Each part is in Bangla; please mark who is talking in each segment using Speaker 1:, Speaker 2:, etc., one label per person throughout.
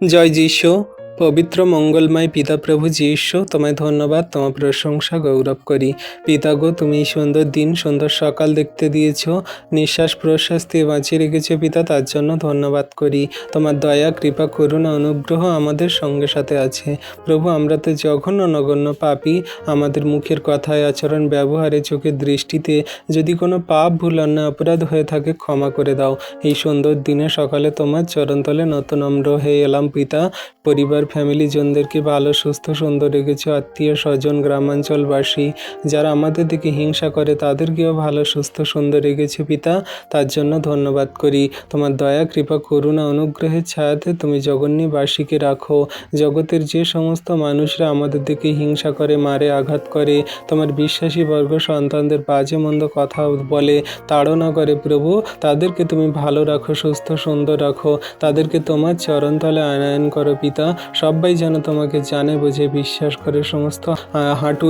Speaker 1: জয় যীশু। পবিত্র মঙ্গলময় পিতা প্রভু যীশু, তোমায় ধন্যবাদ, তোমার প্রশংসা গৌরব করি। পিতা গো, তুমি এই সুন্দর দিন, সুন্দর সকাল দেখতে দিয়েছ, নিঃশ্বাস প্রশ্বাস দিয়ে বাঁচিয়ে রেখেছো পিতা, তার জন্য ধন্যবাদ করি। তোমার দয়া, কৃপা, করুণা, অনুগ্রহ আমাদের সঙ্গে সাথে আছে। প্রভু, আমরা তো জঘন্য নগণ্য পাপী। আমাদের মুখের কথায়, আচরণ, ব্যবহারে, চোখের দৃষ্টিতে যদি কোনো পাপ, ভুল, অন্যায়, অপরাধ হয়ে থাকে, ক্ষমা করে দাও। এই সুন্দর দিনে সকালে তোমার চরণতলে নত নম্র হয়ে এলাম পিতা। পরিবার, ফ্যামিলি জনদেরকে ভালো, সুস্থ, সুন্দর রেখেছো। আত্মীয় স্বজন, গ্রামাঞ্চলবাসী যারা আমাদের দিকে হিংসা করে, তাদেরকেও ভালো, সুস্থ, সুন্দর রেখেছো পিতা, তার জন্য ধন্যবাদ করি। তোমার দয়া, কৃপা, করুণা, অনুগ্রহের ছায়াতে তুমি জগন্যবাসীকে রাখো। জগতের যে সমস্ত মানুষরা আমাদের দিকে হিংসা করে, মারে, আঘাত করে, তোমার বিশ্বাসী বর্গ সন্তানদের বাজে মন্দ কথা বলে, তাড়না করে, প্রভু তাদেরকে তুমি ভালো রাখো, সুস্থ, সুন্দর রাখো। তাদেরকে তোমার চরণতলে আনয়ন করো পিতা। সবাই যেন তোমাকে জানে, বুঝে, বিশ্বাস করে, সমস্ত হাঁটু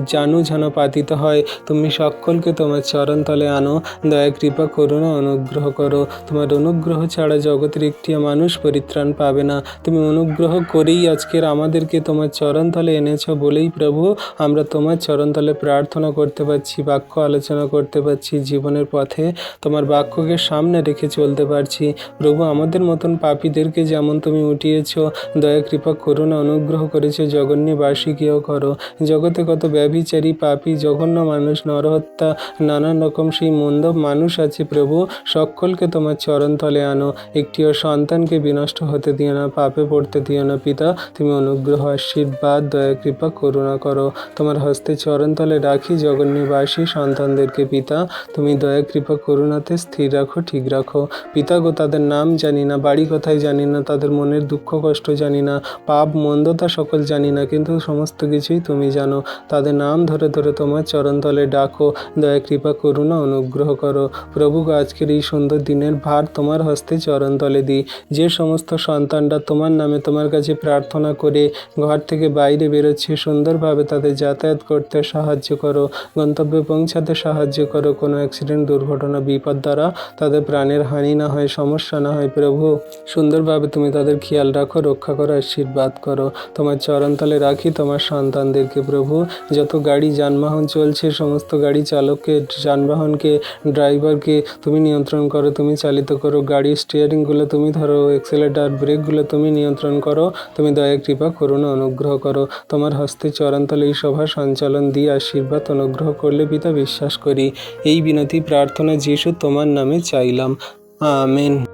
Speaker 1: জানু যেন পাতিত হয়। তুমি সকলকে তোমার চরণতলে আনো। দয়া, কৃপা, করুণা, অনুগ্রহ করো। তোমার অনুগ্রহ ছাড়া জগতের একটি মানুষ পরিত্রাণ পাবে না। তুমি অনুগ্রহ করেই আজকের আমাদেরকে তোমার চরণতলে এনেছো বলেই প্রভু আমরা তোমার চরণতলে প্রার্থনা করতে পারছি, বাক্য আলোচনা করতে পারছি, জীবনের পথে তোমার বাক্যকে সামনে রেখে চলতে পারছি। প্রভু, আমাদের মতন পাপীদেরকে যেমন তুমি উঠিয়েছ, দয়া, কৃপা, করুণা, অনুগ্রহ করেছো, জগন্যবাসীকেও করো। জগতে কত ব্যভিচারী, পাপী, জঘন্য মানুষ, নরহত্যা, নানান রকম সেই মন্দ মানুষ আছে প্রভু, সকলকে তোমার চরণতলে আনো। একটিও সন্তানকে বিনষ্ট হতে দিও না, পাপে পড়তে দিও না পিতা। তুমি অনুগ্রহ, আশীর্বাদ, দয়া, কৃপা, করুণা করো। তোমার হস্তে চরণতলে রাখি জগন্যবাসী সন্তানদেরকে পিতা। তুমি দয়া, কৃপা, করুণাতে স্থির রাখো, ঠিক রাখো পিতা গো। তাদের নাম জানি না, বাড়ি কোথায় জানি না, তাদের মনের দুঃখ কষ্ট জানি না, পাপ মন্দতা সকল জানি না, কিন্তু সমস্ত কিছুই তুমি জানো। তাদের নাম ধরে ধরে তোমার চরণতলে ডাকো। দয়া, কৃপা, করুণা, অনুগ্রহ করো প্রভু গো। আজকের এই সুন্দর দিনের ভার তোমার হস্তে চরণতলে দিই। যে সমস্ত সন্তানরা তোমার নামে তোমার কাছে প্রার্থনা করে ঘর থেকে বাইরে বেরোচ্ছে, সুন্দরভাবে তাদের যাতায়াত করতে সাহায্য করো, গন্তব্যে পৌঁছাতে সাহায্য করো। কোনো অ্যাক্সিডেন্ট, দুর্ঘটনা, বিপদ দ্বারা তাদের প্রাণের হানি না হয়, সমস্যা না হয় প্রভু, সুন্দরভাবে তুমি তাদের খেয়াল রাখো, রক্ষা করো, আশীর্বাদ করো। তোমার চরণতলে রাখি তোমার সন্তানদেরকে প্রভু। যত গাড়ি যানবাহন চলছে, সমস্ত গাড়ি চালককে, যানবাহনকে, ড্রাইভারকে তুমি নিয়ন্ত্রণ করো, তুমি চালিত করো। গাড়ির স্টিয়ারিংগুলো তুমি ধরো, এক্সেলেটার, ব্রেকগুলো তুমি নিয়ন্ত্রণ করো। তুমি দয়া, কৃপা, করুণা, অনুগ্রহ করো। তোমার হস্তে চরণতলে এই সভা সঞ্চালন দিয়ে আশীর্বাদ অনুগ্রহ করলে পিতা বিশ্বাস করি। এই বিনতি প্রার্থনা যিশু তোমার নামে চাইলাম, আমেন।